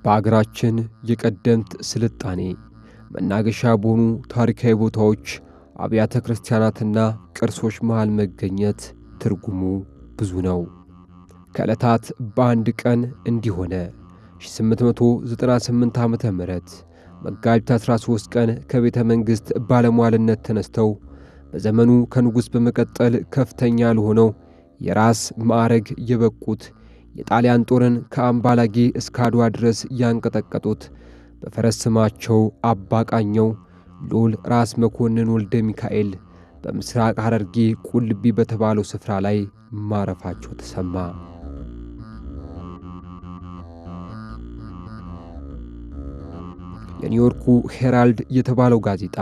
በአገራችን የቀደምት ስልጣኔ መናገሻ በሆኑ ታሪካዊ ቦታዎች አብያተ ክርስቲያናትና ቅርሶች መሃል መገኘት ትርጉሙ ብዙ ነው። ከዕለታት በአንድ ቀን እንዲህ ሆነ። 1898 ዓመተ ምህረት መጋቢት 13 ቀን ከቤተ መንግሥት ባለሟልነት ተነስተው በዘመኑ ከንጉሥ በመቀጠል ከፍተኛ ለሆነው የራስ ማዕረግ የበቁት የጣሊያን ጦርን ከአምባላጌ እስከ አድዋ ድረስ ያንቀጠቀጡት በፈረስ ስማቸው አባ ቃኘው ልዑል ራስ መኮንን ወልደ ሚካኤል በምስራቅ ሐረርጌ ቁልቢ በተባለው ስፍራ ላይ ማረፋቸው ተሰማ። የኒውዮርኩ ሄራልድ የተባለው ጋዜጣ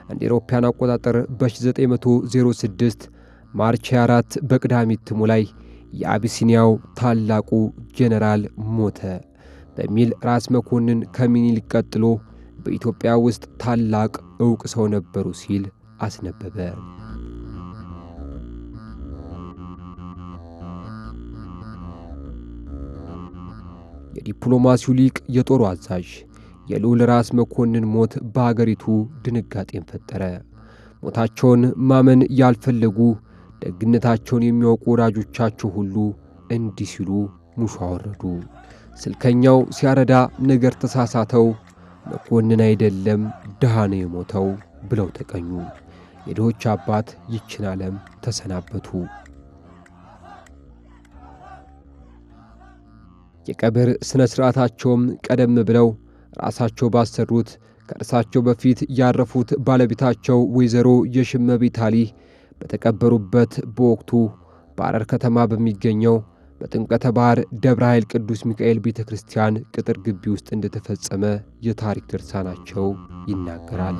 እንደ አውሮፓውያን አቆጣጠር በ1906 ማርች 4 በቅዳሜ እትሙ ላይ የአቢሲኒያው ታላቁ ጄኔራል ሞተ በሚል ራስ መኮንን ከምኒልክ ቀጥሎ በኢትዮጵያ ውስጥ ታላቅ ዕውቅ ሰው ነበሩ ሲል አስነበበ። የዲፕሎማሲው ሊቅ የጦሩ አዛዥ የልዑል ራስ መኮንን ሞት በአገሪቱ ድንጋጤን ፈጠረ። ሞታቸውን ማመን ያልፈለጉ ደግነታቸውን የሚያውቁ ወዳጆቻቸው ሁሉ እንዲህ ሲሉ ሙሾ አወረዱ። ስልከኛው ሲያረዳ ነገር ተሳሳተው፣ መኮንን አይደለም ድሃ ነው የሞተው ብለው ተቀኙ። የድሆች አባት ይችን ዓለም ተሰናበቱ። የቀብር ሥነ ሥርዓታቸውም ቀደም ብለው ራሳቸው ባሰሩት ከእርሳቸው በፊት ያረፉት ባለቤታቸው ወይዘሮ የሽመቤት አሊ በተቀበሩበት በወቅቱ በሐረር ከተማ በሚገኘው በጥምቀተ ባሕር ደብረ ኃይል ቅዱስ ሚካኤል ቤተ ክርስቲያን ቅጥር ግቢ ውስጥ እንደተፈጸመ የታሪክ ድርሳናቸው ይናገራል።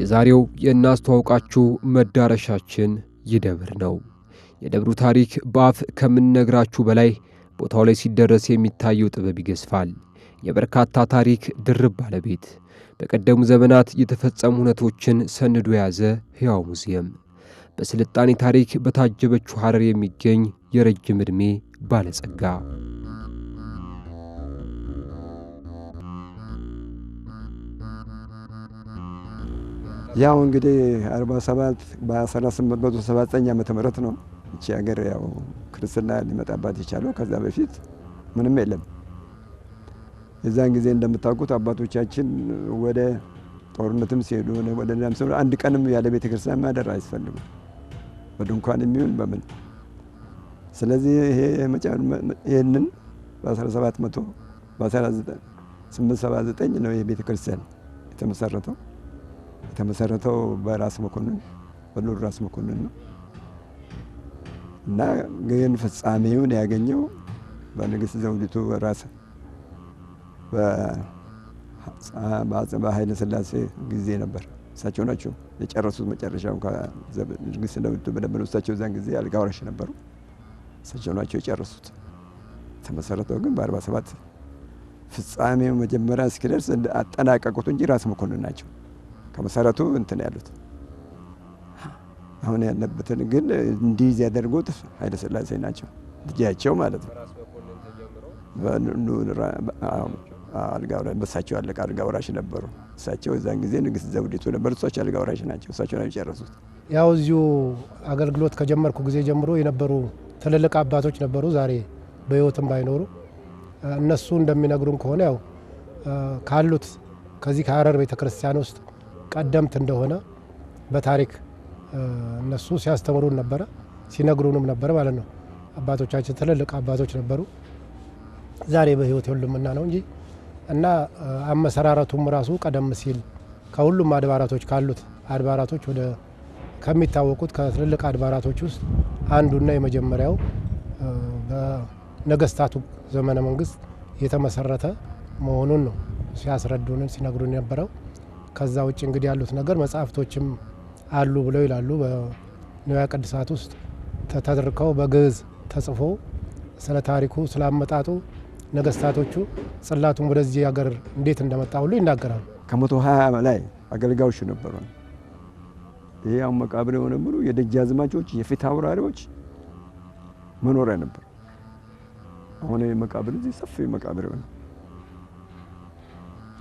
የዛሬው የእናስተዋውቃችሁ መዳረሻችን ይህ ደብር ነው። የደብሩ ታሪክ በአፍ ከምንነግራችሁ በላይ ቦታው ላይ ሲደረስ የሚታየው ጥበብ ይገዝፋል። የበርካታ ታሪክ ድርብ ባለቤት፣ በቀደሙ ዘመናት የተፈጸሙ እውነቶችን ሰንዶ የያዘ ሕያው ሙዚየም፣ በስልጣኔ ታሪክ በታጀበችው ሐረር የሚገኝ የረጅም ዕድሜ ባለጸጋ። ያው እንግዲህ 47 በ1879 ዓመተ ምህረት ነው እቺ ሀገር ያው ክርስትና ሊመጣባት የቻለው። ከዛ በፊት ምንም የለም። የዛን ጊዜ እንደምታውቁት አባቶቻችን ወደ ጦርነትም ሲሄዱ ወደ ሌላም ሲሄዱ አንድ ቀንም ያለ ቤተ ክርስቲያን ማደር አይፈልጉም፣ በድንኳን የሚሆን በምን። ስለዚህ ይሄንን በ1879 ነው የቤተ ክርስቲያን የተመሰረተው። የተመሰረተው በራስ መኮንን በልዑል ራስ መኮንን ነው እና ግን ፍጻሜውን ያገኘው በንግሥት ዘውዲቱ ራስ በኃይለ ሥላሴ ጊዜ ነበር። እሳቸው ናቸው የጨረሱት። መጨረሻው ንግሥት ዘውዲቱ በነበሩ እሳቸው እዛን ጊዜ አልጋ ወራሽ ነበሩ። እሳቸው ናቸው የጨረሱት። የተመሰረተው ግን በ47 ፍጻሜው መጀመሪያ እስኪደርስ አጠናቀቁት እንጂ ራስ መኮንን ናቸው ከመሰረቱ እንትን ያሉት። አሁን ያለበትን ግን እንዲህ ያደርጉት ኃይለ ሥላሴ ናቸው፣ ልጃቸው ማለት ነው። በእሳቸው ያለቀ አልጋ ወራሽ ነበሩ። እሳቸው እዛን ጊዜ ንግሥት ዘውዲቱ ነበሩ። እሳቸው አልጋ ወራሽ ናቸው። እሳቸው ናቸው የጨረሱት። ያው እዚሁ አገልግሎት ከጀመርኩ ጊዜ ጀምሮ የነበሩ ትልልቅ አባቶች ነበሩ፣ ዛሬ በሕይወትም ባይኖሩ። እነሱ እንደሚነግሩን ከሆነ ያው ካሉት ከዚህ ከሐረር ቤተክርስቲያን ውስጥ ቀደምት እንደሆነ በታሪክ እነሱ ሲያስተምሩን ነበረ፣ ሲነግሩንም ነበረ ማለት ነው። አባቶቻችን ትልልቅ አባቶች ነበሩ። ዛሬ በሕይወት የሉምና ነው እንጂ እና አመሰራረቱም ራሱ ቀደም ሲል ከሁሉም አድባራቶች ካሉት አድባራቶች ወደ ከሚታወቁት ከትልልቅ አድባራቶች ውስጥ አንዱና የመጀመሪያው በነገስታቱ ዘመነ መንግስት የተመሰረተ መሆኑን ነው ሲያስረዱን ሲነግሩን የነበረው። ከዛ ውጭ እንግዲህ ያሉት ነገር መጽሐፍቶችም አሉ ብለው ይላሉ። በንዋየ ቅድሳት ውስጥ ተተርከው በግዕዝ ተጽፎ ስለ ታሪኩ ስላመጣጡ ነገስታቶቹ ጽላቱም ወደዚህ ሀገር እንዴት እንደመጣ ሁሉ ይናገራሉ። ከ120 በላይ አገልጋዮች ነበሩ። ይሄ አሁን መቃብር የሆነ ብሎ የደጃዝማቾች የፊት አውራሪዎች መኖሪያ ነበር። አሁን መቃብር እዚህ ሰፊ መቃብር የሆነ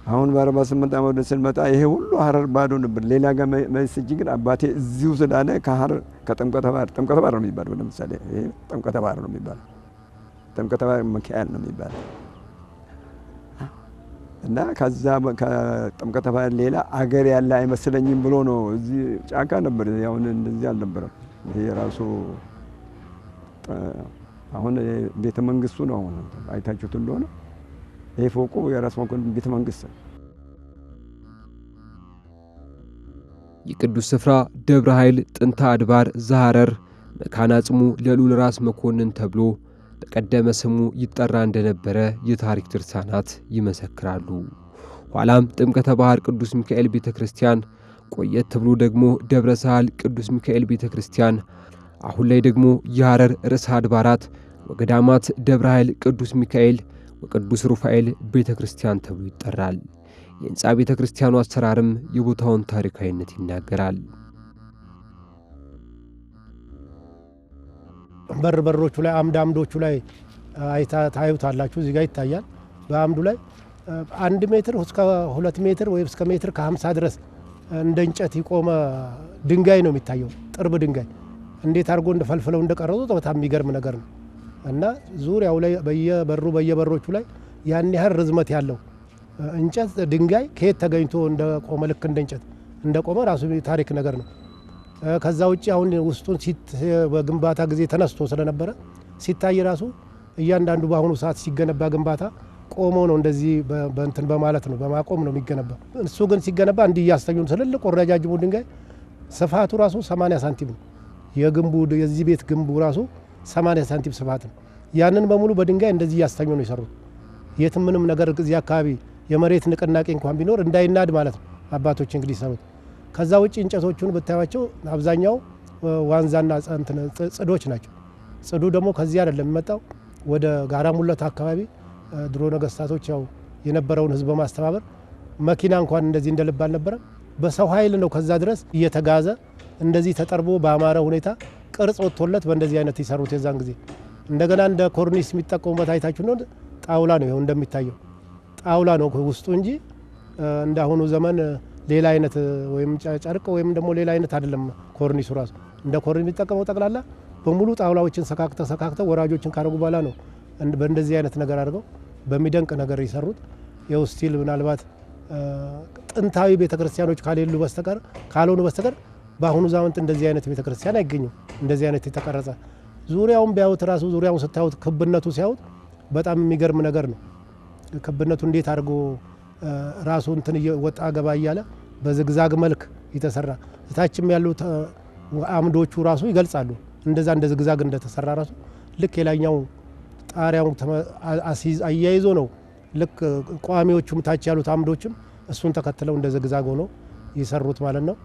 አሁን በ48 ዓመት ስንመጣ ይሄ ሁሉ ሀረር ባዶ ነበር። ሌላ ጋር መስጂ ግን አባቴ እዚሁ ስላለ ከሀረር ከጥምቀተ ባህር ነው የሚባለው። ለምሳሌ ይሄ ጥምቀተ ባህር ነው የሚባለው። ጥምቀተ ባህር ሚካኤል ነው የሚባለው እና ከዛ ከጥምቀተ ባህር ሌላ አገር ያለ አይመስለኝም ብሎ ነው። እዚህ ጫካ ነበር። አሁን እንደዚህ አልነበረም። ይሄ ራሱ አሁን ቤተ መንግስቱ ነው። አሁን አይታችሁት እንደሆነ ይሄ ፎቁ የራስ መኮንን ቤተ መንግስት ነው። የቅዱስ ስፍራ ደብረ ኃይል ጥንተ አድባር ዘሐረር መካነ አጽሙ ለልዑል ራስ መኮንን ተብሎ በቀደመ ስሙ ይጠራ እንደነበረ የታሪክ ድርሳናት ይመሰክራሉ። ኋላም ጥምቀተ ባህር ቅዱስ ሚካኤል ቤተክርስቲያን፣ ቆየት ብሎ ደግሞ ደብረ ሳህል ቅዱስ ሚካኤል ቤተክርስቲያን፣ አሁን ላይ ደግሞ የሐረር ርዕሰ አድባራት ወገዳማት ደብረ ኃይል ቅዱስ ሚካኤል ወቅዱስ ሩፋኤል ቤተክርስቲያን ተብሎ ይጠራል። የሕንፃ ቤተክርስቲያኑ አሰራርም የቦታውን ታሪካዊነት ይናገራል። በሮቹ ላይ አምዶቹ ላይ ታዩታላችሁ። እዚህ ጋር ይታያል። በአምዱ ላይ 1 ሜትር እስከ 2 ሜትር ወይ እስከ ሜትር ከ50 ድረስ እንደ እንጨት የቆመ ድንጋይ ነው የሚታየው። ጥርብ ድንጋይ እንዴት አድርጎ እንደፈልፍለው እንደቀረጹት በጣም የሚገርም ነገር ነው እና ዙሪያው ላይ በየበሮቹ ላይ ያን ያህል ርዝመት ያለው እንጨት ድንጋይ ከየት ተገኝቶ እንደቆመ ልክ እንደ እንጨት እንደቆመ ራሱ ታሪክ ነገር ነው። ከዛ ውጪ አሁን ውስጡን በግንባታ ጊዜ ተነስቶ ስለነበረ ሲታይ ራሱ እያንዳንዱ በአሁኑ ሰዓት ሲገነባ ግንባታ ቆሞ ነው እንደዚህ በእንትን በማለት ነው በማቆም ነው የሚገነባ። እሱ ግን ሲገነባ እንዲህ እያስተኙ ትልልቅ ረጃጅሙ ድንጋይ ስፋቱ ራሱ 80 ሳንቲም ነው። የዚህ ቤት ግንቡ ራሱ 80 ሳንቲም ስፋት ነው። ያንን በሙሉ በድንጋይ እንደዚህ እያስተኙ ነው የሰሩት። የትም ምንም ነገር እዚህ አካባቢ የመሬት ንቅናቄ እንኳን ቢኖር እንዳይናድ ማለት ነው አባቶች እንግዲህ ሰሩት። ከዛ ውጪ እንጨቶቹን ብታዩቸው አብዛኛው ዋንዛና ጽዶች ናቸው። ጽዱ ደግሞ ከዚህ አይደለም የሚመጣው ወደ ጋራ ሙለት አካባቢ ድሮ ነገስታቶች ያው የነበረውን ህዝብ በማስተባበር መኪና እንኳን እንደዚህ እንደልብ አልነበረም። በሰው ኃይል ነው ከዛ ድረስ እየተጋዘ እንደዚህ ተጠርቦ በአማረ ሁኔታ ቅርጽ ወጥቶለት በእንደዚህ አይነት ይሰሩት የዛን ጊዜ። እንደገና እንደ ኮርኒስ የሚጠቀሙበት አይታችሁ ነው ጣውላ ነው። ይኸው እንደሚታየው ጣውላ ነው ውስጡ እንጂ እንዳሁኑ ዘመን ሌላ አይነት ወይም ጨርቅ ወይም ደግሞ ሌላ አይነት አይደለም። ኮርኒሱ ራሱ እንደ ኮርኒስ የሚጠቀመው ጠቅላላ በሙሉ ጣውላዎችን ሰካክተው ወራጆችን ካረጉ በኋላ ነው በእንደዚህ አይነት ነገር አድርገው በሚደንቅ ነገር ይሰሩት። ይኸው ስቲል ምናልባት ጥንታዊ ቤተክርስቲያኖች ካልሆኑ በስተቀር በአሁኑ ዘመን እንደዚህ አይነት ቤተክርስቲያን አይገኝም። እንደዚህ አይነት የተቀረጸ ዙሪያውን ቢያዩት ራሱ ዙሪያውን ስታዩት ክብነቱ ሲያዩት በጣም የሚገርም ነገር ነው። ክብነቱ እንዴት አድርጎ ራሱ እንትን ወጣ ገባ እያለ በዝግዛግ መልክ የተሰራ እታችም ያሉት አምዶቹ ራሱ ይገልጻሉ። እንደዛ እንደ ዝግዛግ እንደተሰራ ራሱ ልክ የላይኛው ጣሪያው አያይዞ ነው ልክ ቋሚዎቹም ታች ያሉት አምዶችም እሱን ተከትለው እንደ ዝግዛግ ሆኖ ይሰሩት ማለት ነው።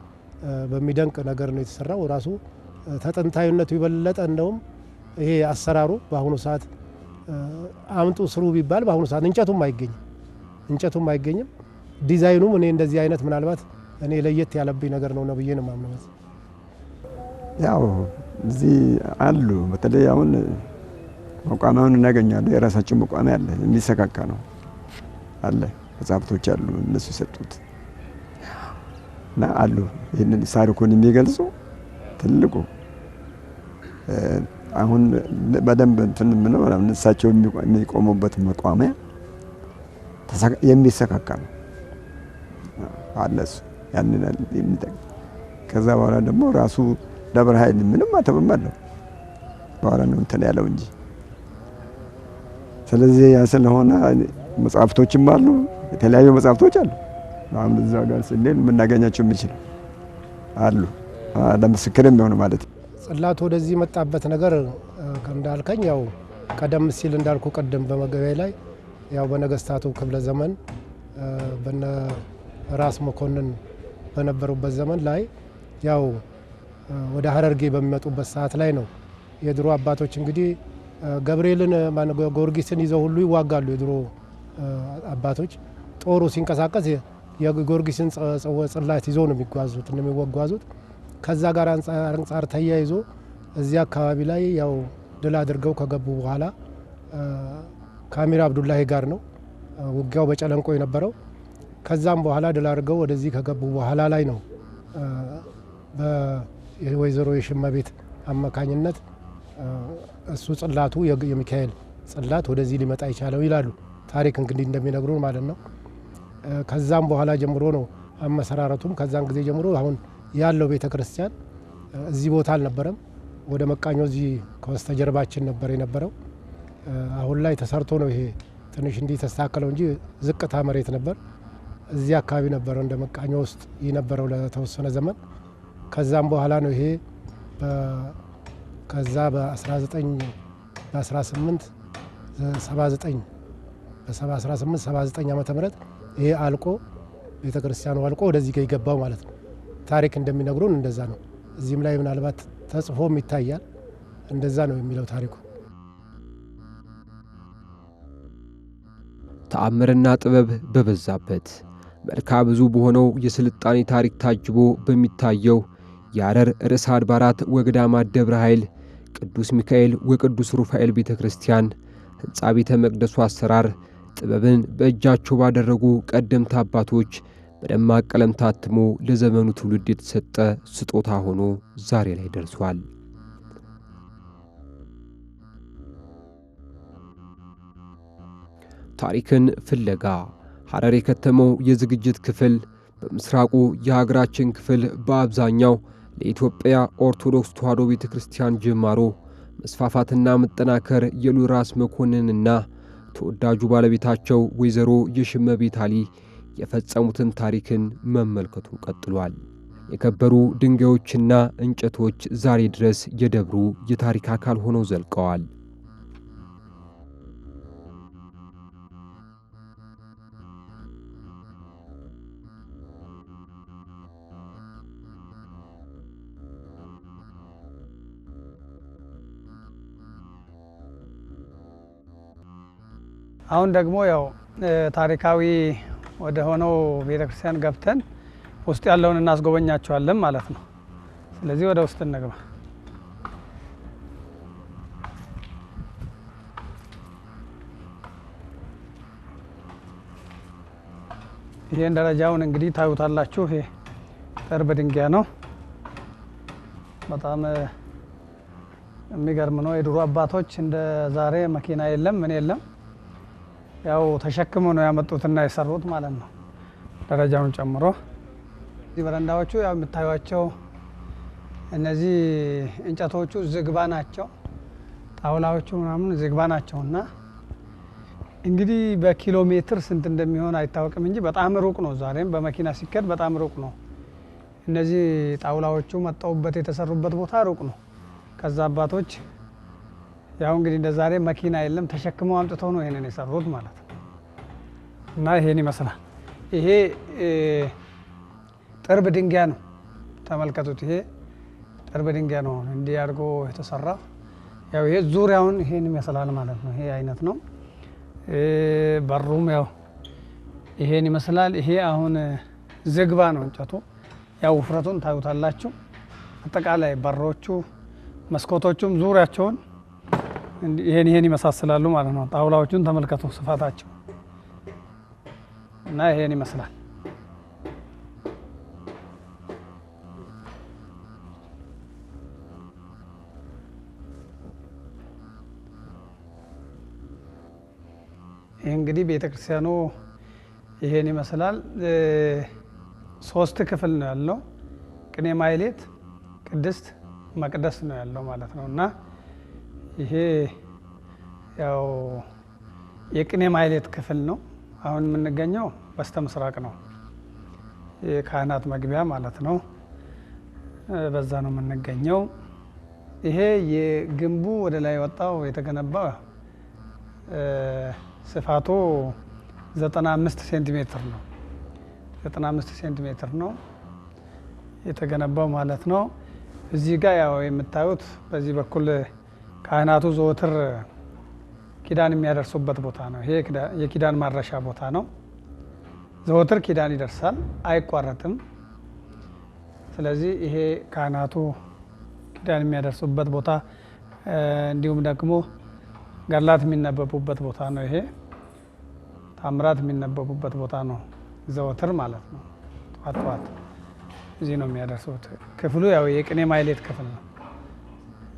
በሚደንቅ ነገር ነው የተሰራው። ራሱ ተጥንታዊነቱ ይበለጠ እንደውም ይሄ አሰራሩ በአሁኑ ሰዓት አምጡ ስሩ ቢባል በአሁኑ ሰዓት እንጨቱም አይገኝም። ዲዛይኑም እኔ እንደዚህ አይነት ምናልባት እኔ ለየት ያለብኝ ነገር ነው ብዬ ነው የማምነው። ያው እዚህ አሉ በተለይ አሁን መቋሚያውን እናገኛለን። የራሳቸው መቋሚያ አለ፣ የሚሰካካ ነው አለ። መጽሐፍቶች አሉ እነሱ የሰጡት እና አሉ። ይህንን ታሪኩን የሚገልጹ ትልቁ አሁን በደንብ እንትን ምነው እሳቸው የሚቆሙበት መቋሚያ የሚሰካካ ነው አለ። እሱ ያንን የሚጠቅም ከዛ በኋላ ደግሞ ራሱ ደብረ ኃይል ምንም አተመመለው በኋላ ነው እንትን ያለው እንጂ። ስለዚህ ያ ስለሆነ መጽሐፍቶችም አሉ፣ የተለያዩ መጽሐፍቶች አሉ። አሁን እዛ ጋር ስንል የምናገኛቸው የሚችል አሉ ለምስክር የሚሆኑ ማለት ነው። ጽላቱ ወደዚህ መጣበት ነገር እንዳልከኝ ያው ቀደም ሲል እንዳልኩ ቀደም በመገቢያ ላይ ያው በነገስታቱ ክፍለ ዘመን በነ ራስ መኮንን በነበሩበት ዘመን ላይ ያው ወደ ሀረርጌ በሚመጡበት ሰዓት ላይ ነው የድሮ አባቶች እንግዲህ ገብርኤልን ጊዮርጊስን ይዘው ሁሉ ይዋጋሉ። የድሮ አባቶች ጦሩ ሲንቀሳቀስ የጊዮርጊስን ጽላት ይዘው ነው የሚጓዙት። ከዛ ጋር አንጻር ተያይዞ እዚህ አካባቢ ላይ ያው ድል አድርገው ከገቡ በኋላ ከአሚር አብዱላሂ ጋር ነው ውጊያው በጨለንቆ የነበረው። ከዛም በኋላ ድል አድርገው ወደዚህ ከገቡ በኋላ ላይ ነው በወይዘሮ የሽመቤት አማካኝነት እሱ ጽላቱ የሚካኤል ጽላት ወደዚህ ሊመጣ ይቻለው ይላሉ ታሪክ እንግዲህ እንደሚነግሩን ማለት ነው። ከዛም በኋላ ጀምሮ ነው አመሰራረቱም። ከዛን ጊዜ ጀምሮ አሁን ያለው ቤተ ክርስቲያን እዚህ ቦታ አልነበረም። ወደ መቃኞ እዚህ ከበስተጀርባችን ነበር የነበረው። አሁን ላይ ተሰርቶ ነው ይሄ ትንሽ እንዲህ ተስተካከለው እንጂ ዝቅታ መሬት ነበር። እዚህ አካባቢ ነበረ እንደ መቃኞ ውስጥ የነበረው ለተወሰነ ዘመን። ከዛም በኋላ ነው ይሄ ከዛ በ1879 ዓመተ ምህረት ይሄ አልቆ ቤተ ክርስቲያኑ አልቆ ወደዚህ ጋር ይገባው ማለት ነው። ታሪክ እንደሚነግሩን እንደዛ ነው። እዚህም ላይ ምናልባት ተጽፎም ይታያል። እንደዛ ነው የሚለው ታሪኩ። ተአምርና ጥበብ በበዛበት መልክዓ ብዙ በሆነው የስልጣኔ ታሪክ ታጅቦ በሚታየው የሐረር ርዕሰ አድባራት ወገዳማት ደብረ ኃይል ቅዱስ ሚካኤል ወቅዱስ ሩፋኤል ቤተ ክርስቲያን ሕንፃ ቤተ መቅደሱ አሰራር ጥበብን በእጃቸው ባደረጉ ቀደምት አባቶች በደማቅ ቀለም ታትሞ ለዘመኑ ትውልድ የተሰጠ ስጦታ ሆኖ ዛሬ ላይ ደርሷል። ታሪክን ፍለጋ ሐረር የከተመው የዝግጅት ክፍል በምስራቁ የሀገራችን ክፍል በአብዛኛው ለኢትዮጵያ ኦርቶዶክስ ተዋሕዶ ቤተ ክርስቲያን ጅማሮ መስፋፋትና መጠናከር የልዑል ራስ መኮንንና ተወዳጁ ባለቤታቸው ወይዘሮ የሽመቤት አሊ የፈጸሙትን ታሪክን መመልከቱን ቀጥሏል። የከበሩ ድንጋዮችና እንጨቶች ዛሬ ድረስ የደብሩ የታሪክ አካል ሆነው ዘልቀዋል። አሁን ደግሞ ያው ታሪካዊ ወደ ሆነው ቤተክርስቲያን ገብተን ውስጥ ያለውን እናስጎበኛቸዋለን ማለት ነው። ስለዚህ ወደ ውስጥ እንግባ። ይሄን ደረጃውን እንግዲህ ታዩታላችሁ። ይሄ ጥርብ ድንጋይ ነው። በጣም የሚገርም ነው። የድሮ አባቶች እንደ ዛሬ መኪና የለም ምን የለም፣ ያው ተሸክመው ነው ያመጡትና የሰሩት ማለት ነው፣ ደረጃውን ጨምሮ። እዚህ በረንዳዎቹ ያው የምታዩቸው እነዚህ እንጨቶቹ ዝግባ ናቸው፣ ጣውላዎቹ ምናምን ዝግባ ናቸውና እንግዲህ በኪሎ ሜትር ስንት እንደሚሆን አይታወቅም እንጂ በጣም ሩቅ ነው። ዛሬም በመኪና ሲከድ በጣም ሩቅ ነው። እነዚህ ጣውላዎቹ መጣውበት የተሰሩበት ቦታ ሩቅ ነው። ከዛ አባቶች ያው እንግዲህ እንደ ዛሬ መኪና የለም፣ ተሸክመው አምጥተው ነው ይሄንን የሰሩት ማለት ነው። እና ይሄን ይመስላል። ይሄ ጥርብ ድንጋይ ነው፣ ተመልከቱት። ይሄ ጥርብ ድንጋይ ነው እንዲህ አድርጎ የተሰራው። ያው ይሄ ዙሪያውን ይሄን ይመስላል ማለት ነው። ይሄ አይነት ነው። በሩም ያው ይሄን ይመስላል። ይሄ አሁን ዝግባ ነው እንጨቱ። ያው ውፍረቱን ታዩታላችሁ። አጠቃላይ በሮቹ መስኮቶቹም ዙሪያቸውን ይሄን ይመሳሰላሉ ማለት ነው። ጣውላዎቹን ተመልከቱ ስፋታቸው እና ይሄን ይመስላል። ይሄ እንግዲህ ቤተክርስቲያኑ ይሄን ይመስላል። 3 ክፍል ነው ያለው። ቅኔ ማህሌት፣ ቅድስት፣ መቅደስ ነው ያለው ማለት ነው። እና ይሄ ያው የቅኔ ማህሌት ክፍል ነው። አሁን የምንገኘው በስተ ምስራቅ ነው፣ የካህናት መግቢያ ማለት ነው። በዛ ነው የምንገኘው። ይሄ የግንቡ ወደ ላይ ወጣው የተገነባው ስፋቱ 95 ሴንቲሜትር ነው። 95 ሴንቲሜትር ነው የተገነባው ማለት ነው። እዚህ ጋር ያው የምታዩት በዚህ በኩል ካህናቱ ዘወትር ኪዳን የሚያደርሱበት ቦታ ነው። ይሄ የኪዳን ማድረሻ ቦታ ነው። ዘወትር ኪዳን ይደርሳል፣ አይቋረጥም። ስለዚህ ይሄ ካህናቱ ኪዳን የሚያደርሱበት ቦታ እንዲሁም ደግሞ ገድላት የሚነበቡበት ቦታ ነው። ይሄ ታምራት የሚነበቡበት ቦታ ነው። ዘወትር ማለት ነው። ጠዋት ጠዋት እዚህ ነው የሚያደርሱት። ክፍሉ ያው የቅኔ ማህሌት ክፍል ነው።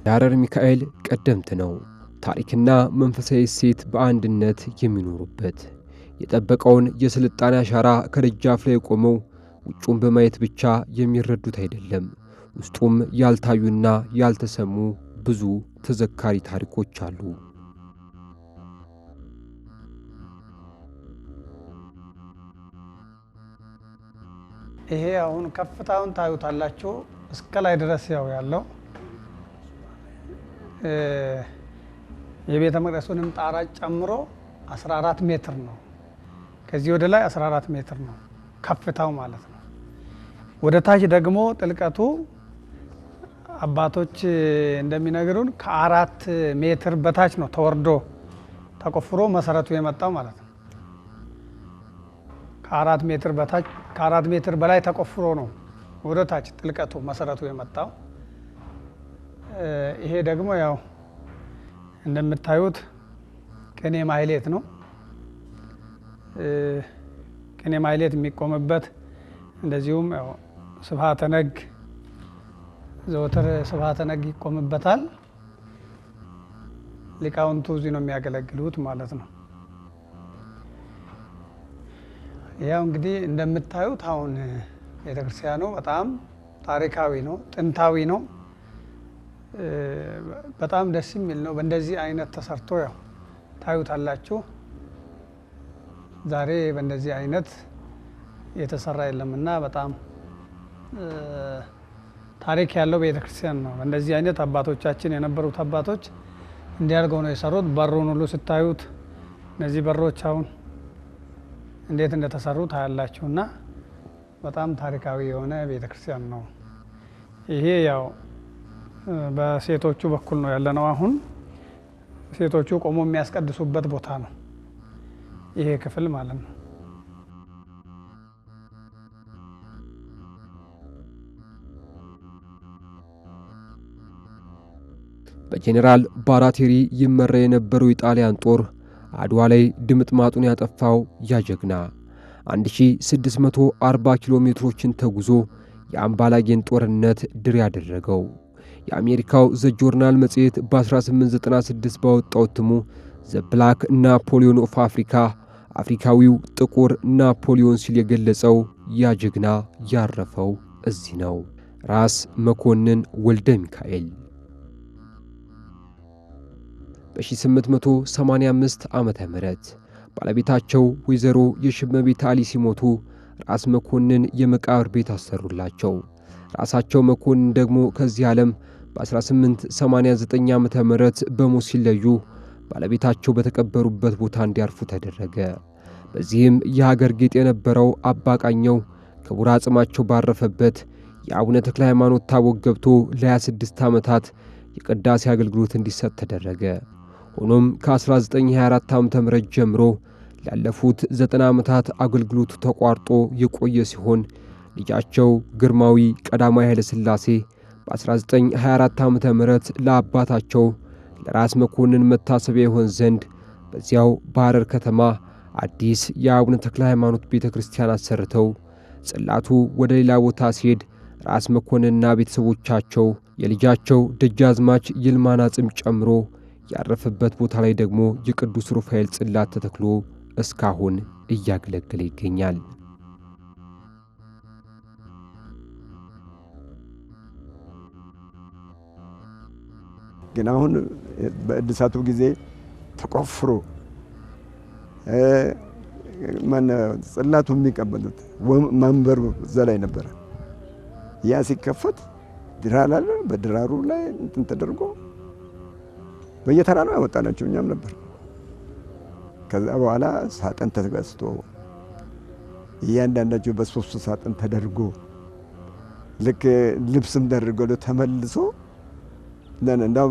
የሐረር ሚካኤል ቀደምት ነው። ታሪክና መንፈሳዊ እሴት በአንድነት የሚኖሩበት የጠበቀውን የስልጣኔ አሻራ ከደጃፍ ላይ ቆመው ውጩን በማየት ብቻ የሚረዱት አይደለም። ውስጡም ያልታዩና ያልተሰሙ ብዙ ተዘካሪ ታሪኮች አሉ። ይሄ አሁን ከፍታውን ታዩታላችሁ እስከ ላይ ድረስ ያው ያለው የቤተ መቅደሱንም ጣራ ጨምሮ 14 ሜትር ነው። ከዚህ ወደ ላይ 14 ሜትር ነው ከፍታው ማለት ነው። ወደ ታች ደግሞ ጥልቀቱ አባቶች እንደሚነግሩን ከ4 ሜትር በታች ነው ተወርዶ ተቆፍሮ መሰረቱ የመጣው ማለት ነው። ከ4 ሜትር በታች ከ4 ሜትር በላይ ተቆፍሮ ነው ወደ ታች ጥልቀቱ መሰረቱ የመጣው። ይሄ ደግሞ ያው እንደምታዩት ቅኔ ማህሌት ነው። ቅኔ ማህሌት የሚቆምበት እንደዚሁም ያው ስብሐተ ነግ ዘወትር ስብሐተ ነግ ይቆምበታል። ሊቃውንቱ እዚህ ነው የሚያገለግሉት ማለት ነው። ያው እንግዲህ እንደምታዩት አሁን ቤተክርስቲያኑ በጣም ታሪካዊ ነው፣ ጥንታዊ ነው። በጣም ደስ የሚል ነው። በእንደዚህ አይነት ተሰርቶ ያው ታዩታላችሁ። ዛሬ በእንደዚህ አይነት የተሰራ የለምና በጣም ታሪክ ያለው ቤተክርስቲያን ነው። በእንደዚህ አይነት አባቶቻችን የነበሩት አባቶች እንዲያርገው ነው የሰሩት። በሩን ሁሉ ስታዩት እነዚህ በሮች አሁን እንዴት እንደተሰሩ ታያላችሁና በጣም ታሪካዊ የሆነ ቤተክርስቲያን ነው። ይሄ ያው በሴቶቹ በኩል ነው ያለነው። አሁን ሴቶቹ ቆሞ የሚያስቀድሱበት ቦታ ነው ይሄ ክፍል ማለት ነው። በጄኔራል ባራቴሪ ይመራ የነበረው የጣሊያን ጦር አድዋ ላይ ድምጥማጡን ያጠፋው ያጀግና 1640 ኪሎ ሜትሮችን ተጉዞ የአምባላጌን ጦርነት ድል ያደረገው የአሜሪካው ዘ ጆርናል መጽሔት በ1896 ባወጣው እትሙ ዘ ብላክ ናፖሊዮን ኦፍ አፍሪካ አፍሪካዊው ጥቁር ናፖሊዮን ሲል የገለጸው ያጀግና ያረፈው እዚህ ነው። ራስ መኮንን ወልደ ሚካኤል በ1885 ዓመተ ምህረት ባለቤታቸው ወይዘሮ የሽመቤት አሊ ሲሞቱ ራስ መኮንን የመቃብር ቤት አሰሩላቸው። ራሳቸው መኮንን ደግሞ ከዚህ ዓለም በ1889 ዓመተ ምህረት በሞት ሲለዩ ባለቤታቸው በተቀበሩበት ቦታ እንዲያርፉ ተደረገ። በዚህም የሀገር ጌጥ የነበረው አባቃኘው ክቡር አጽማቸው ባረፈበት የአቡነ ተክለ ሃይማኖት ታቦት ገብቶ ለ26 ዓመታት የቅዳሴ አገልግሎት እንዲሰጥ ተደረገ። ሆኖም ከ1924 ዓ.ም ጀምሮ ላለፉት 90 ዓመታት አገልግሎቱ ተቋርጦ የቆየ ሲሆን ልጃቸው ግርማዊ ቀዳማዊ ኃይለ ሥላሴ በ1924 ዓ.ም ለአባታቸው ለራስ መኮንን መታሰቢያ ይሆን ዘንድ በዚያው በሐረር ከተማ አዲስ የአቡነ ተክለ ሃይማኖት ቤተ ክርስቲያን አሰርተው ጽላቱ ወደ ሌላ ቦታ ሲሄድ ራስ መኮንንና ቤተሰቦቻቸው የልጃቸው ደጃዝማች ይልማን አጽም ጨምሮ ያረፈበት ቦታ ላይ ደግሞ የቅዱስ ሩፋኤል ጽላት ተተክሎ እስካሁን እያገለገለ ይገኛል። ግን አሁን በእድሳቱ ጊዜ ተቆፍሮ ጽላቱ የሚቀበሉት መንበሩ እዛ ላይ ነበረ። ያ ሲከፈት ድራር አለ። በድራሩ ላይ እንትን ተደርጎ በየተራ ነው ያወጣናቸው። እኛም ነበር። ከዛ በኋላ ሳጥን ተገዝቶ እያንዳንዳቸው በሶስት ሳጥን ተደርጎ ልክ ልብስም ተደርጎ ተመልሶ እንዳው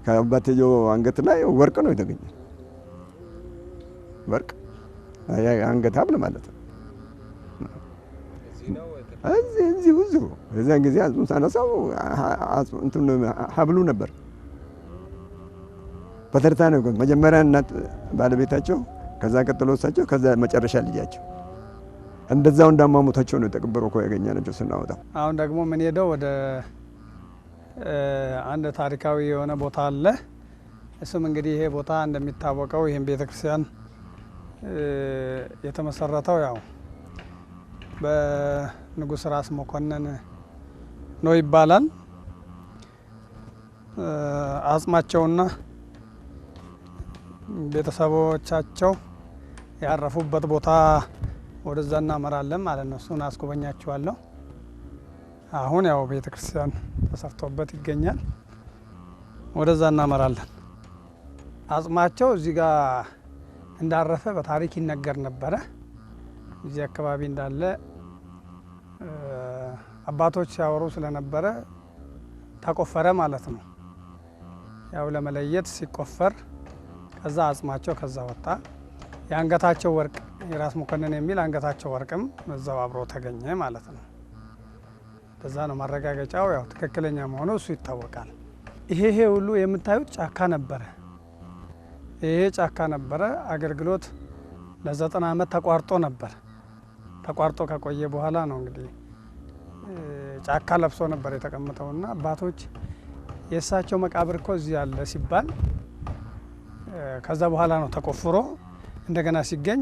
ከአባትየው አንገት ላይ ወርቅ ነው የተገኘ። ወርቅ አንገት ሀብል ማለት ነው። እዚህ ብዙ እዛን ጊዜ አጽሙን ሳነሳው እንትን ሀብሉ ነበር። በተርታ ነው መጀመሪያ እናት ባለቤታቸው፣ ከዛ ቀጥሎ እሳቸው፣ ከዛ መጨረሻ ልጃቸው። እንደዛው እንዳማሙታቸው ነው ተቀብሮ እኮ ያገኘናቸው ስናወጣው። አሁን ደግሞ ምን ሄደው ወደ አንድ ታሪካዊ የሆነ ቦታ አለ። እሱም እንግዲህ ይሄ ቦታ እንደሚታወቀው ይህን ቤተክርስቲያን የተመሰረተው ያው በንጉሥ ራስ መኮንን ነው ይባላል። አጽማቸውና ቤተሰቦቻቸው ያረፉበት ቦታ ወደዛ እናመራለን ማለት ነው። እሱን አስጎበኛችኋለሁ። አሁን ያው ቤተክርስቲያን ተሰርቶበት ይገኛል። ወደዛ እናመራለን። አጽማቸው እዚህ ጋር እንዳረፈ በታሪክ ይነገር ነበረ። እዚህ አካባቢ እንዳለ አባቶች ሲያወሩ ስለነበረ ተቆፈረ ማለት ነው። ያው ለመለየት ሲቆፈር ከዛ አጽማቸው ከዛ ወጣ። የአንገታቸው ወርቅ የራስ መኮንን የሚል አንገታቸው ወርቅም እዛው አብሮ ተገኘ ማለት ነው። በዛ ነው ማረጋገጫው። ያው ትክክለኛ መሆኑ እሱ ይታወቃል። ይሄ ሁሉ የምታዩት ጫካ ነበረ። ይሄ ጫካ ነበረ። አገልግሎት ለ90 ዓመት ተቋርጦ ነበር። ተቋርጦ ከቆየ በኋላ ነው እንግዲህ ጫካ ለብሶ ነበር የተቀመጠውና አባቶች የእሳቸው መቃብር እኮ እዚህ ያለ ሲባል ከዛ በኋላ ነው ተቆፍሮ እንደገና ሲገኝ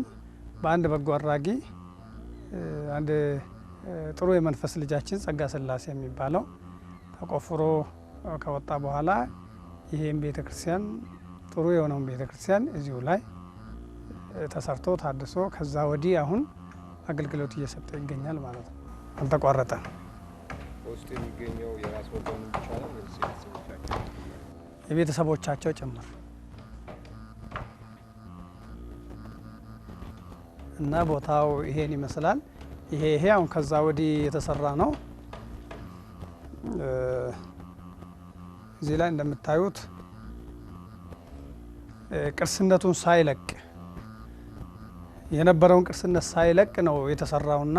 በአንድ በጎ አድራጊ አንድ ጥሩ የመንፈስ ልጃችን ጸጋ ስላሴ የሚባለው ተቆፍሮ ከወጣ በኋላ ይሄን ቤተክርስቲያን ጥሩ የሆነውን ቤተክርስቲያን እዚሁ ላይ ተሰርቶ ታድሶ ከዛ ወዲህ አሁን አገልግሎት እየሰጠ ይገኛል ማለት ነው። አልተቋረጠም። ውስጥ የሚገኘው የራስ መኮንን ብቻ ነው ወይስ ቤተሰቦቻቸው? የቤተሰቦቻቸው ጭምር እና ቦታው ይሄን ይመስላል። ይሄ አሁን ከዛ ወዲህ የተሰራ ነው። እዚህ ላይ እንደምታዩት ቅርስነቱን ሳይለቅ የነበረውን ቅርስነት ሳይለቅ ነው የተሰራውና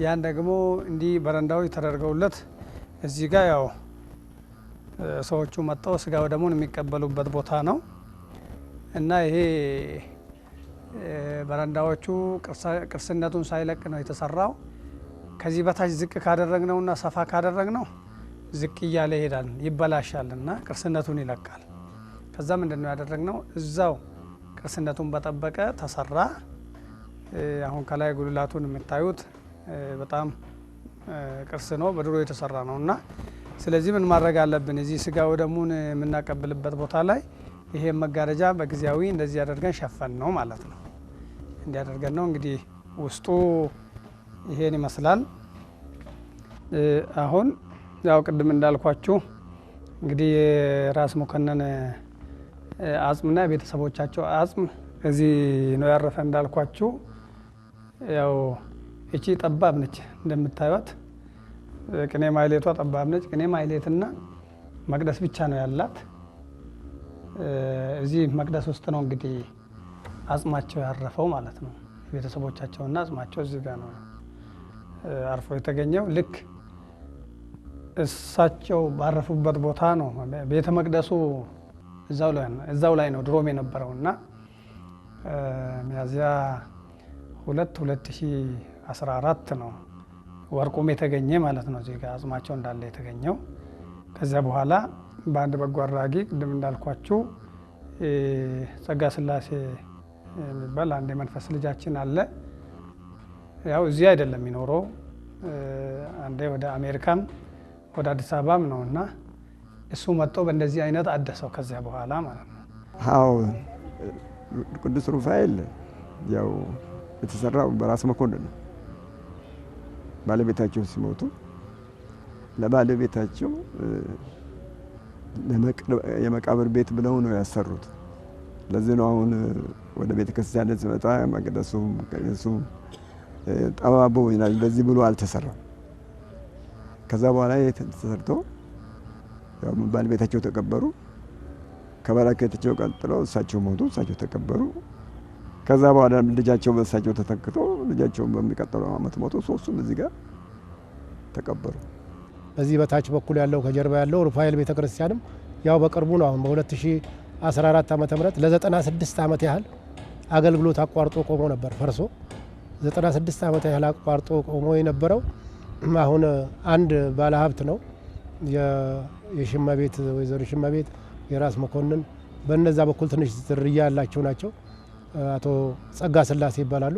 ያን ደግሞ እንዲህ በረንዳዎች ተደርገውለት እዚህ ጋር ያው ሰዎቹ መጥተው ስጋ ወደሙን የሚቀበሉበት ቦታ ነው እና ይሄ በረንዳዎቹ ቅርስነቱን ሳይለቅ ነው የተሰራው። ከዚህ በታች ዝቅ ካደረግነውና ሰፋ ካደረግነው ዝቅ እያለ ይሄዳል፣ ይበላሻልና ቅርስነቱን ይለቃል። ከዛ ምንድነው ያደረግነው? እዛው ቅርስነቱን በጠበቀ ተሰራ። አሁን ከላይ ጉልላቱን የምታዩት በጣም ቅርስ ነው፣ በድሮ የተሰራ ነውና ስለዚህ ምን ማድረግ አለብን? እዚህ ስጋ ወደሙን የምናቀብልበት ቦታ ላይ ይሄ መጋረጃ በጊዜያዊ እንደዚህ አድርገን ሸፈን ነው ማለት ነው። እንዲያደርገን ነው እንግዲህ ውስጡ ይሄን ይመስላል። አሁን ያው ቅድም እንዳልኳችሁ እንግዲህ የራስ መኮንን አጽምና የቤተሰቦቻቸው አጽም እዚህ ነው ያረፈ። እንዳልኳችሁ ያው እቺ ጠባብ ነች እንደምታዩት፣ ቅኔ ማይሌቷ ጠባብ ነች። ቅኔ ማይሌትና መቅደስ ብቻ ነው ያላት። እዚህ መቅደስ ውስጥ ነው እንግዲህ አጽማቸው ያረፈው ማለት ነው። ቤተሰቦቻቸውና አጽማቸው እዚህ ጋር ነው አርፎ የተገኘው። ልክ እሳቸው ባረፉበት ቦታ ነው ቤተ መቅደሱ እዛው ላይ ነው ድሮም የነበረውና ሚያዝያ 2014 ነው ወርቁም የተገኘ ማለት ነው። እዚህ ጋር አጽማቸው እንዳለ የተገኘው። ከዚያ በኋላ በአንድ በጎ አድራጊ ቅድም እንዳልኳችሁ ጸጋ ስላሴ የሚባል አንድ የመንፈስ ልጃችን አለ። ያው እዚህ አይደለም የሚኖረው፣ አንዴ ወደ አሜሪካም ወደ አዲስ አበባም ነው እና እሱ መጥቶ በእንደዚህ አይነት አደሰው ከዚያ በኋላ ማለት ነው። አዎ ቅዱስ ሩፋኤል ያው የተሰራው በራስ መኮንን ነው። ባለቤታቸው ሲሞቱ ለባለቤታቸው የመቃብር ቤት ብለው ነው ያሰሩት። ለዚህ ነው አሁን ወደ ቤተ ክርስቲያን ሲመጣ መቅደሱ ጠባቦ ይላል፣ እንደዚህ ብሎ አልተሰራም። ከዛ በኋላ ተሰርቶ ያው ባለቤታቸው ተቀበሩ። ከባለቤታቸው ቀጥለው እሳቸው ሞቱ፣ እሳቸው ተቀበሩ። ከዛ በኋላ ልጃቸው በእሳቸው ተተክቶ ልጃቸው በሚቀጥለው ዓመት ሞቱ። ሶስቱም እዚህ ጋር ተቀበሩ። በዚህ በታች በኩል ያለው ከጀርባ ያለው ሩፋኤል ቤተክርስቲያንም ያው በቅርቡ ነው አሁን በ2014 ዓመተ ምህረት ለ96 ዓመት ያህል አገልግሎት አቋርጦ ቆሞ ነበር ፈርሶ 96 ዓመት ያህል አቋርጦ ቆሞ የነበረው አሁን አንድ ባለሀብት ነው የሽመቤት ወይዘሮ ሽመቤት የራስ መኮንን በነዛ በኩል ትንሽ ዝርያ ያላቸው ናቸው። አቶ ጸጋ ስላሴ ይባላሉ።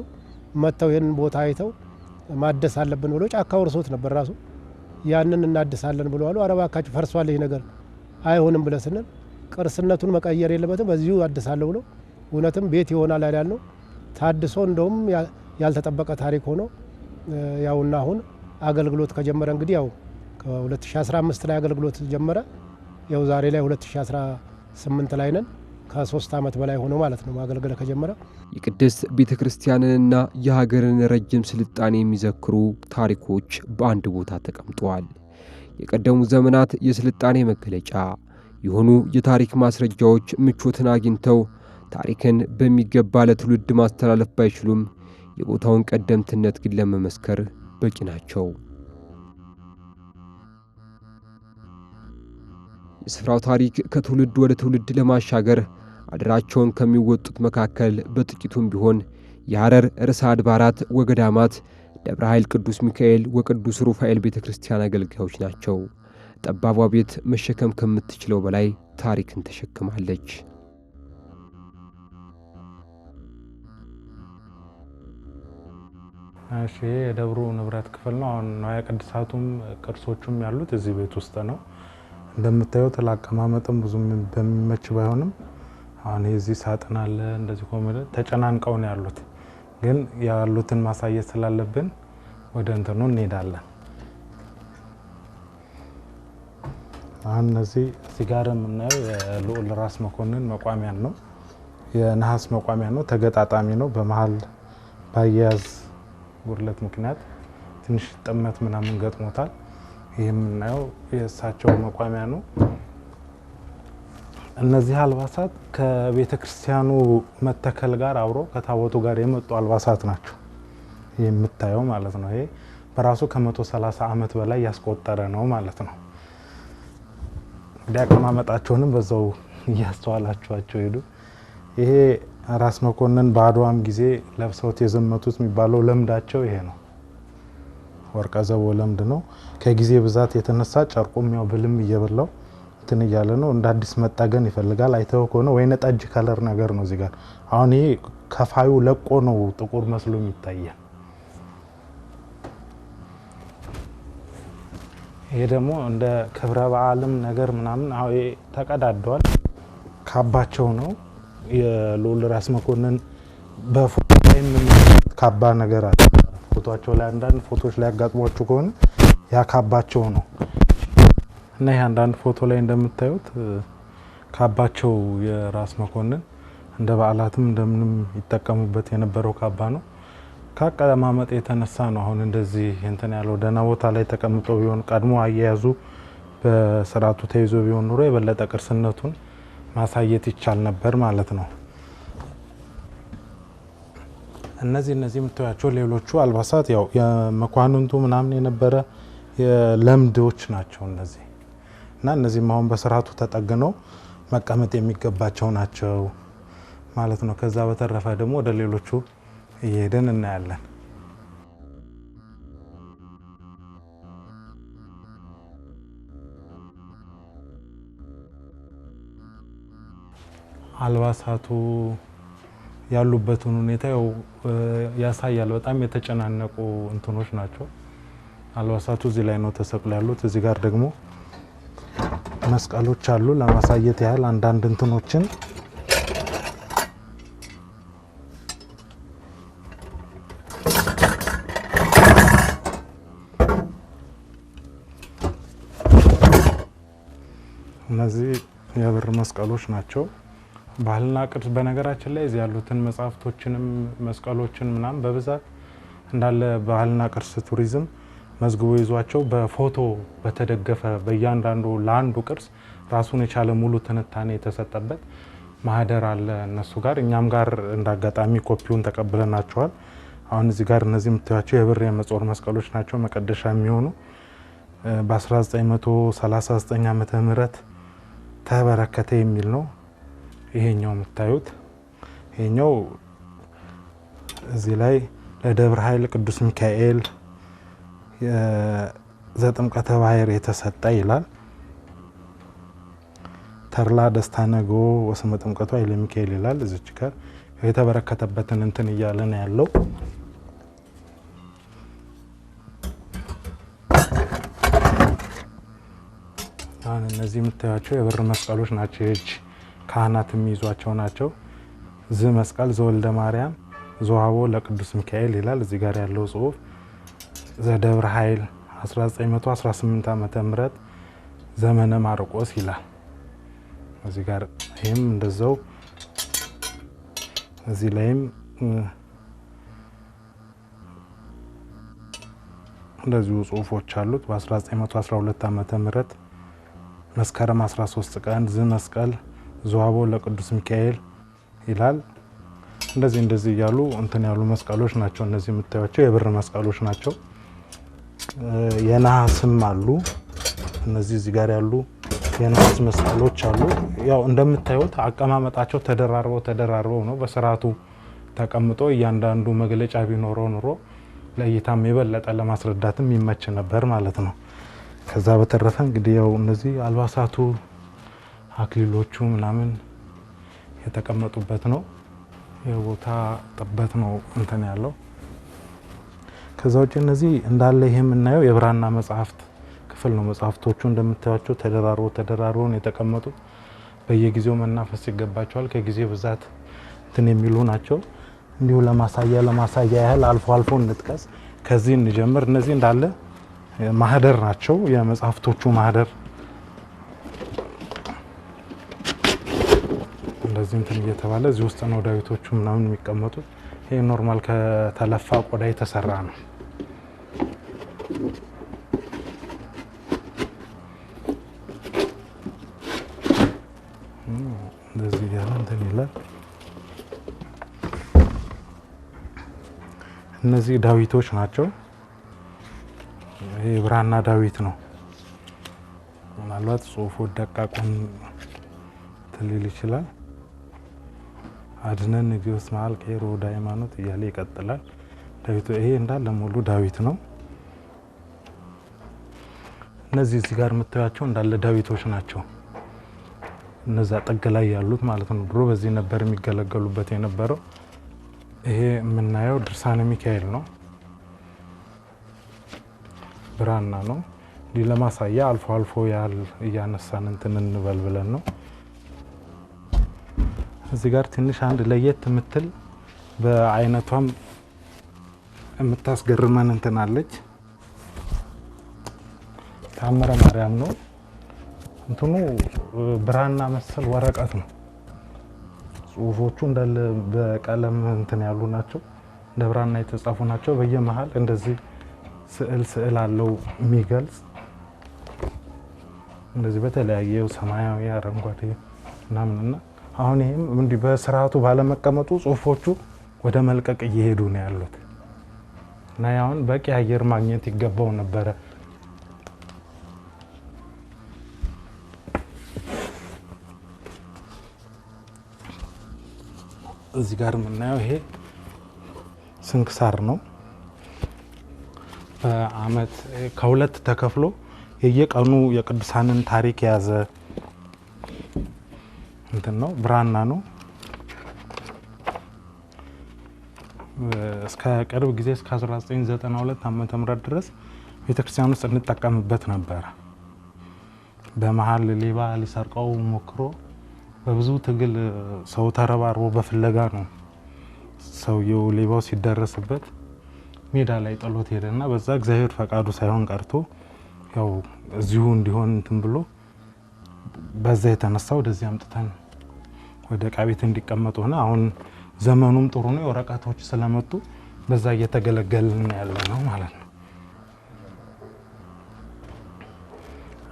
መተው ይህን ቦታ አይተው ማደስ አለብን ብሎ ጫካ ወርሶት ነበር ራሱ ያንን እናድሳለን ብሎ አሉ። ኧረ እባካችሁ ፈርሷል ይህ ነገር አይሆንም ብለን ስንል ቅርስነቱን መቀየር የለበትም በዚሁ አድሳለሁ ብሎ እውነትም ቤት ይሆናል ያልነው ታድሶ እንደውም ያልተጠበቀ ታሪክ ሆኖ ያውና አሁን አገልግሎት ከጀመረ እንግዲህ ያው ከ2015 ላይ አገልግሎት ጀመረ። ያው ዛሬ ላይ 2018 ላይ ነን። ከ3 ዓመት በላይ ሆኖ ማለት ነው ማገልገል ከጀመረ። የቅድስት ቤተ ክርስቲያንንና የሀገርን ረጅም ስልጣኔ የሚዘክሩ ታሪኮች በአንድ ቦታ ተቀምጠዋል። የቀደሙ ዘመናት የስልጣኔ መገለጫ የሆኑ የታሪክ ማስረጃዎች ምቾትን አግኝተው ታሪክን በሚገባ ለትውልድ ማስተላለፍ ባይችሉም የቦታውን ቀደምትነት ግን ለመመስከር በቂ ናቸው። የስፍራው ታሪክ ከትውልድ ወደ ትውልድ ለማሻገር አደራቸውን ከሚወጡት መካከል በጥቂቱም ቢሆን የሐረር ርዕሰ አድባራት ወገዳማት ደብረ ኃይል ቅዱስ ሚካኤል ወቅዱስ ሩፋኤል ቤተ ክርስቲያን አገልጋዮች ናቸው። ጠባቧ ቤት መሸከም ከምትችለው በላይ ታሪክን ተሸክማለች። እሺ የደብሩ ንብረት ክፍል ነው። አሁን ንዋየ ቅድሳቱም ቅርሶቹም ያሉት እዚህ ቤት ውስጥ ነው። እንደምታዩት ለአቀማመጥም ብዙም በሚመች ባይሆንም አሁን እዚህ ሳጥን አለ እንደዚህ ኮመደ ተጨናንቀው ነው ያሉት። ግን ያሉትን ማሳየት ስላለብን ወደ እንትኑ እንሄዳለን። አሁን እዚህ ጋር የምናየው የልዑል ራስ መኮንን መቋሚያ ነው። የነሐስ መቋሚያ ነው። ተገጣጣሚ ነው። በመሃል ባያያዝ ጉድለት ምክንያት ትንሽ ጥመት ምናምን ገጥሞታል። ይህ የምናየው የእሳቸው መቋሚያ ነው። እነዚህ አልባሳት ከቤተ ክርስቲያኑ መተከል ጋር አብሮ ከታቦቱ ጋር የመጡ አልባሳት ናቸው። የምታየው ማለት ነው። ይሄ በራሱ ከ130 ዓመት በላይ ያስቆጠረ ነው ማለት ነው። አቀማመጣቸውንም በዛው እያስተዋላችኋቸው ሄዱ። ይሄ ራስ መኮንን በአድዋም ጊዜ ለብሰውት የዘመቱት የሚባለው ለምዳቸው ይሄ ነው። ወርቀ ዘቦ ለምድ ነው። ከጊዜ ብዛት የተነሳ ጨርቁም ያው ብልም እየበላው እንትን እያለ ነው። እንደ አዲስ መጠገን ይፈልጋል። አይተው ከሆነ ወይነ ጠጅ ከለር ነገር ነው እዚህ ጋር። አሁን ይሄ ከፋዩ ለቆ ነው ጥቁር መስሎ የሚታየው። ይሄ ደግሞ እንደ ክብረ በዓልም ነገር ምናምን አሁን ተቀዳደዋል። ካባቸው ነው የልዑል ራስ መኮንን በፎቶ ላይ ካባ ነገር አለ። ፎቶአቸው ላይ አንዳንድ ፎቶዎች ላይ ያጋጥሟችሁ ከሆነ ያ ካባቸው ነው እና ይሄ አንዳንድ ፎቶ ላይ እንደምታዩት ካባቸው የራስ መኮንን እንደ በዓላትም እንደምንም ይጠቀሙበት የነበረው ካባ ነው። ከአቀማመጥ የተነሳ ነው አሁን እንደዚህ እንትን ያለው። ደህና ቦታ ላይ ተቀምጦ ቢሆን ቀድሞ አያያዙ በስርዓቱ ተይዞ ቢሆን ኑሮ የበለጠ ቅርስነቱን ማሳየት ይቻል ነበር ማለት ነው። እነዚህ የምታዩቸው ሌሎቹ አልባሳት ያው የመኳንንቱ ምናምን የነበረ የለምዶች ናቸው እነዚህ እና እነዚህም አሁን በስርዓቱ ተጠግነው መቀመጥ የሚገባቸው ናቸው ማለት ነው። ከዛ በተረፈ ደግሞ ወደ ሌሎቹ እየሄደን እናያለን። አልባሳቱ ያሉበትን ሁኔታ ያሳያል። በጣም የተጨናነቁ እንትኖች ናቸው። አልባሳቱ እዚህ ላይ ነው ተሰቅለው ያሉት። እዚህ ጋር ደግሞ መስቀሎች አሉ። ለማሳየት ያህል አንዳንድ እንትኖችን እነዚህ የብር መስቀሎች ናቸው። ባህልና ቅርስ በነገራችን ላይ እዚህ ያሉትን መጽሐፍቶችንም መስቀሎችን ምናምን በብዛት እንዳለ ባህልና ቅርስ ቱሪዝም መዝግቦ ይዟቸው በፎቶ በተደገፈ በእያንዳንዱ ለአንዱ ቅርስ ራሱን የቻለ ሙሉ ትንታኔ የተሰጠበት ማህደር አለ እነሱ ጋር። እኛም ጋር እንዳጋጣሚ ኮፒውን ተቀብለናቸዋል። አሁን እዚህ ጋር እነዚህ የምታዩቸው የብር የመጾር መስቀሎች ናቸው። መቀደሻ የሚሆኑ በ1939 ዓመተ ምህረት ተበረከተ የሚል ነው። ይሄኛው የምታዩት ይሄኛው እዚህ ላይ ለደብረ ኃይል ቅዱስ ሚካኤል ዘጥምቀተ ባሕር የተሰጠ ይላል። ተርላ ደስታ ነገ ወስመ ጥምቀቱ ኃይለ ሚካኤል ይላል። እዚች ጋር የተበረከተበትን እንትን እያለ ነው ያለው። አሁን እነዚህ የምታዩቸው የብር መስቀሎች ናቸው። የእጅ ካህናት የሚይዟቸው ናቸው። ዝ መስቀል ዘወልደ ማርያም ዘዋቦ ለቅዱስ ሚካኤል ይላል። እዚህ ጋር ያለው ጽሁፍ ዘደብረ ኃይል 1918 ዓመተ ምህረት ዘመነ ማርቆስ ይላል። እዚህ ጋር ይሄም እንደዛው እዚህ ላይም እንደዚሁ ጽሁፎች አሉት። በ1912 ዓመተ ምህረት መስከረም 13 ቀን ዝ መስቀል ዘዋቦ ለቅዱስ ሚካኤል ይላል። እንደዚህ እያሉ እንትን ያሉ መስቀሎች ናቸው። እነዚህ የምታዩቸው የብር መስቀሎች ናቸው። የነሐስም አሉ። እነዚህ እዚህ ጋር ያሉ የነሐስ መስቀሎች አሉ። ያው እንደምታዩት አቀማመጣቸው ተደራርበው ነው በስርዓቱ ተቀምጦ እያንዳንዱ መግለጫ ቢኖረው ኑሮ ለእይታም የበለጠ ለማስረዳትም ይመች ነበር ማለት ነው። ከዛ በተረፈ እንግዲህ ያው እነዚህ አልባሳቱ አክሊሎቹ ምናምን የተቀመጡበት ነው። የቦታ ጥበት ነው እንትን ያለው። ከዛ ውጭ እነዚህ እንዳለ ይሄ የምናየው የብራና መጽሐፍት ክፍል ነው። መጽሐፍቶቹ እንደምታዩቸው ተደራርበው ነው የተቀመጡት። በየጊዜው መናፈስ ይገባቸዋል። ከጊዜ ብዛት እንትን የሚሉ ናቸው። እንዲሁ ለማሳያ ያህል አልፎ እንጥቀስ። ከዚህ እንጀምር። እነዚህ እንዳለ ማህደር ናቸው። የመጽሐፍቶቹ ማህደር እንደዚህ እንትን እየተባለ እዚህ ውስጥ ነው ዳዊቶቹ ምናምን የሚቀመጡት። ይሄ ኖርማል ከተለፋ ቆዳ የተሰራ ነው። እንደዚህ ያለ እንትን ይላል። እነዚህ ዳዊቶች ናቸው። ይሄ ብራና ዳዊት ነው። ምናልባት ጽሁፉ ደቃቁን ትልል ይችላል። አድነን ንጉስ መሀል ከሄሮ ወደ ሃይማኖት እያለ ይቀጥላል። ዳዊት ይሄ እንዳለ ሙሉ ዳዊት ነው። እነዚህ እዚህ ጋር የምታዩቸው እንዳለ ዳዊቶች ናቸው። እነዛ ጥግ ላይ ያሉት ማለት ነው። ድሮ በዚህ ነበር የሚገለገሉበት የነበረው። ይሄ የምናየው ድርሳነ ሚካኤል ነው። ብራና ነው። እንዲህ ለማሳያ አልፎ ያህል እያነሳን እንትን እንበል ብለን ነው። እዚህ ጋር ትንሽ አንድ ለየት የምትል በአይነቷም የምታስገርመን እንትን አለች። ታምረ ማርያም ነው። እንትኑ ብራና መሰል ወረቀት ነው። ጽሁፎቹ እንዳለ በቀለም እንትን ያሉ ናቸው። እንደ ብራና የተጻፉ ናቸው። በየመሃል እንደዚህ ስዕል አለው የሚገልጽ እንደዚህ በተለያየ ሰማያዊ፣ አረንጓዴ ምናምንና አሁን ይሄም እንዲህ በስርዓቱ ባለመቀመጡ ጽሁፎቹ ወደ መልቀቅ እየሄዱ ነው ያሉት እና አሁን በቂ አየር ማግኘት ይገባው ነበረ። እዚህ ጋር የምናየው ይሄ ስንክሳር ነው። በአመት ከሁለት ተከፍሎ የየቀኑ የቅዱሳንን ታሪክ የያዘ እንትን ነው። ብራና ነው። እስከ ቅርብ ጊዜ እስከ 1992 ዓመተ ምህረት ድረስ ቤተክርስቲያን ውስጥ እንጠቀምበት ነበር። በመሃል ሌባ ሊሰርቀው ሞክሮ በብዙ ትግል ሰው ተረባርቦ በፍለጋ ነው ሰውየው ሌባው ሲደረስበት ሜዳ ላይ ጥሎት ሄደና በዛ እግዚአብሔር ፈቃዱ ሳይሆን ቀርቶ ያው እዚሁ እንዲሆን እንትን ብሎ በዛ የተነሳ ወደዚህ አምጥተን ወደ ዕቃ ቤት እንዲቀመጥ ሆነ። አሁን ዘመኑም ጥሩ ነው፣ ወረቀቶች ስለመጡ በዛ እየተገለገልን ያለ ነው ማለት ነው።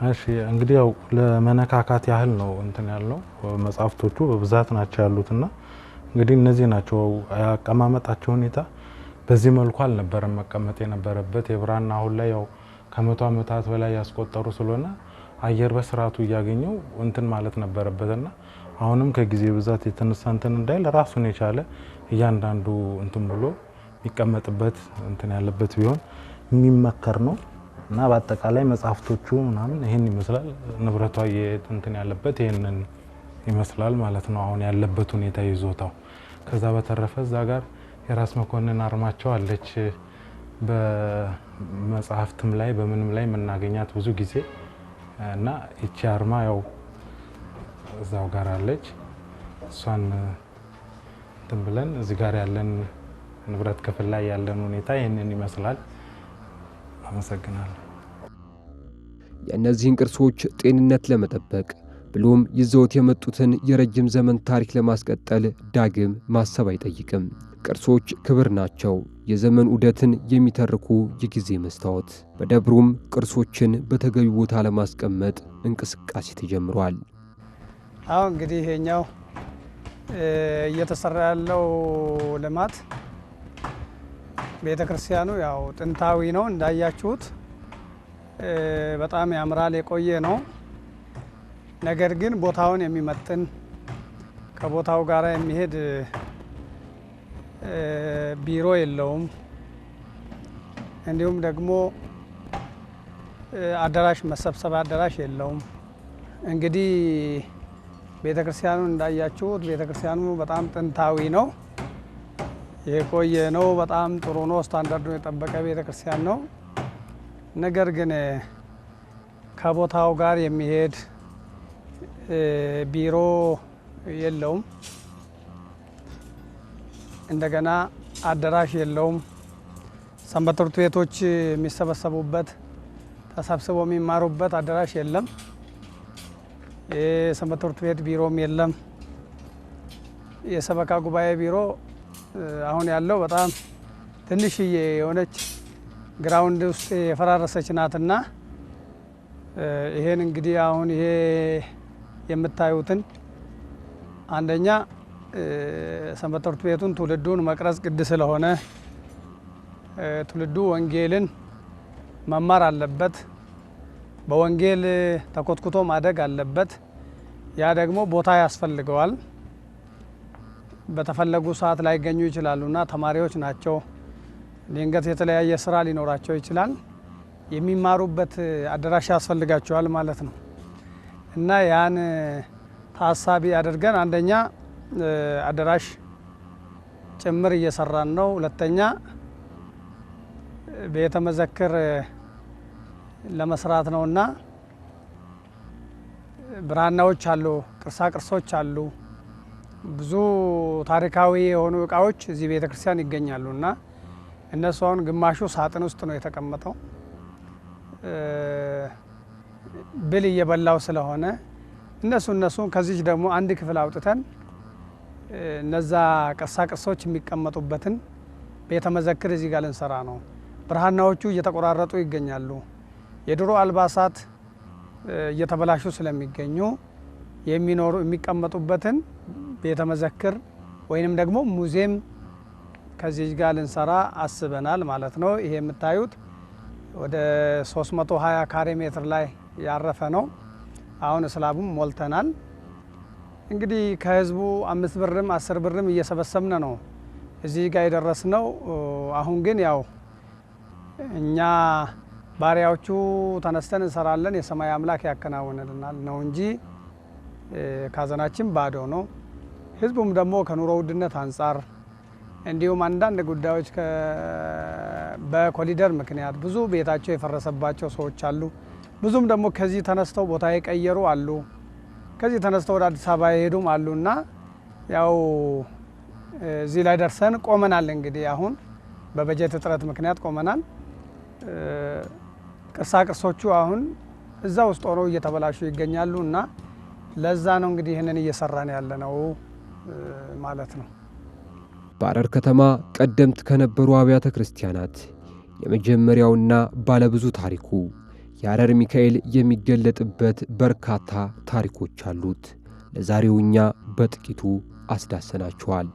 እሺ እንግዲህ ያው ለመነካካት ያህል ነው እንትን ያለው። መጽሐፍቶቹ በብዛት ናቸው ያሉትና እንግዲህ እነዚህ ናቸው። አቀማመጣቸው ሁኔታ በዚህ መልኩ አልነበረም መቀመጥ የነበረበት። የብራና አሁን ላይ ያው ከ100 ዓመታት በላይ ያስቆጠሩ ስለሆነ አየር በስርዓቱ እያገኘው እንትን ማለት ነበረበትና አሁንም ከጊዜ ብዛት የተነሳ እንትን እንዳይል ራሱን የቻለ እያንዳንዱ እንትን ብሎ የሚቀመጥበት እንትን ያለበት ቢሆን የሚመከር ነው እና በአጠቃላይ መጽሐፍቶቹ ምናምን ይሄን ይመስላል። ንብረቷ እንትን ያለበት ይሄንን ይመስላል ማለት ነው አሁን ያለበት ሁኔታ ይዞታው። ከዛ በተረፈ እዛ ጋር የራስ መኮንን አርማቸው አለች። በመጽሐፍትም ላይ በምንም ላይ መናገኛት ብዙ ጊዜ እና እቺ አርማ ያው እዛው ጋር አለች። እሷን እንትን ብለን እዚህ ጋር ያለን ንብረት ክፍል ላይ ያለን ሁኔታ ይሄንን ይመስላል። አመሰግናለሁ። የእነዚህን ቅርሶች ጤንነት ለመጠበቅ ብሎም ይዘውት የመጡትን የረጅም ዘመን ታሪክ ለማስቀጠል ዳግም ማሰብ አይጠይቅም። ቅርሶች ክብር ናቸው፣ የዘመን ዑደትን የሚተርኩ የጊዜ መስታወት። በደብሩም ቅርሶችን በተገቢ ቦታ ለማስቀመጥ እንቅስቃሴ ተጀምሯል። አሁን እንግዲህ ይሄኛው እየተሰራ ያለው ልማት ቤተክርስቲያኑ ያው ጥንታዊ ነው እንዳያችሁት፣ በጣም ያምራል፣ የቆየ ነው። ነገር ግን ቦታውን የሚመጥን ከቦታው ጋር የሚሄድ ቢሮ የለውም። እንዲሁም ደግሞ አዳራሽ መሰብሰቢያ አዳራሽ የለውም። እንግዲህ ቤተክርስቲያኑ እንዳያችሁት ቤተክርስቲያኑ በጣም ጥንታዊ ነው፣ የቆየ ነው፣ በጣም ጥሩ ነው፣ ስታንዳርዱን የጠበቀ ቤተክርስቲያን ነው። ነገር ግን ከቦታው ጋር የሚሄድ ቢሮ የለውም። እንደገና አዳራሽ የለውም። ሰንበት ትምህርት ቤቶች የሚሰበሰቡበት ተሰብስበው የሚማሩበት አዳራሽ የለም። የሰንበት ትምህርት ቤት ቢሮም የለም። የሰበካ ጉባኤ ቢሮ አሁን ያለው በጣም ትንሽዬ የሆነች ግራውንድ ውስጥ የፈራረሰች ናትና ይሄን እንግዲህ አሁን ይሄ የምታዩትን አንደኛ ሰንበት ትምህርት ቤቱን ትውልዱን መቅረጽ ግድ ስለሆነ ትውልዱ ወንጌልን መማር አለበት፣ በወንጌል ተኮትኩቶ ማደግ አለበት። ያ ደግሞ ቦታ ያስፈልገዋል። በተፈለጉ ሰዓት ላይ ገኙ ይችላሉና ተማሪዎች ናቸው። ድንገት የተለያየ ስራ ሊኖራቸው ይችላል። የሚማሩበት አዳራሽ ያስፈልጋቸዋል ማለት ነው እና ያን ታሳቢ አድርገን አንደኛ አዳራሽ ጭምር እየሰራን ነው። ሁለተኛ ቤተ መዘክር ለመስራት ነውና ብራናዎች አሉ፣ ቅርሳ ቅርሶች አሉ፣ ብዙ ታሪካዊ የሆኑ እቃዎች እዚህ ቤተክርስቲያን ይገኛሉና እነሱ አሁን ግማሹ ሳጥን ውስጥ ነው የተቀመጠው። ብል እየበላው ስለሆነ እነሱን ከዚህ ደግሞ አንድ ክፍል አውጥተን እነዛ ቅርሳ ቅርሶች የሚቀመጡበትን ቤተ መዘክር እዚህ ጋር ልንሰራ ነው። ብርሃናዎቹ እየተቆራረጡ ይገኛሉ። የድሮ አልባሳት እየተበላሹ ስለሚገኙ የሚቀመጡበትን ቤተ መዘክር ወይንም ደግሞ ሙዚየም ከዚህ ጋር ልንሰራ አስበናል ማለት ነው። ይሄ የምታዩት ወደ 320 ካሬ ሜትር ላይ ያረፈ ነው። አሁን ስላቡም ሞልተናል። እንግዲህ ከህዝቡ 5 ብርም 10 ብርም እየሰበሰብን ነው እዚህ ጋር የደረስነው። አሁን ግን ያው እኛ ባሪያዎቹ ተነስተን እንሰራለን፣ የሰማይ አምላክ ያከናውንልናል ነው እንጂ ካዘናችን ባዶ ነው። ህዝቡም ደግሞ ከኑሮ ውድነት አንጻር እንዲሁም አንዳንድ ጉዳዮች በኮሊደር ምክንያት ብዙ ቤታቸው የፈረሰባቸው ሰዎች አሉ። ብዙም ደግሞ ከዚህ ተነስተው ቦታ የቀየሩ አሉ። ከዚህ ተነስተው ወደ አዲስ አበባ የሄዱም አሉና ያው እዚህ ላይ ደርሰን ቆመናል። እንግዲህ አሁን በበጀት እጥረት ምክንያት ቆመናል። ቅርሳ ቅርሶቹ አሁን እዛ ውስጥ ሆነው እየተበላሹ ይገኛሉ እና ለዛ ነው እንግዲህ ይህንን እየሰራን ያለነው ማለት ነው። በሐረር ከተማ ቀደምት ከነበሩ አብያተ ክርስቲያናት የመጀመሪያውና ባለብዙ ታሪኩ የሐረር ሚካኤል የሚገለጥበት በርካታ ታሪኮች አሉት። ለዛሬው እኛ በጥቂቱ አስዳሰናችኋል።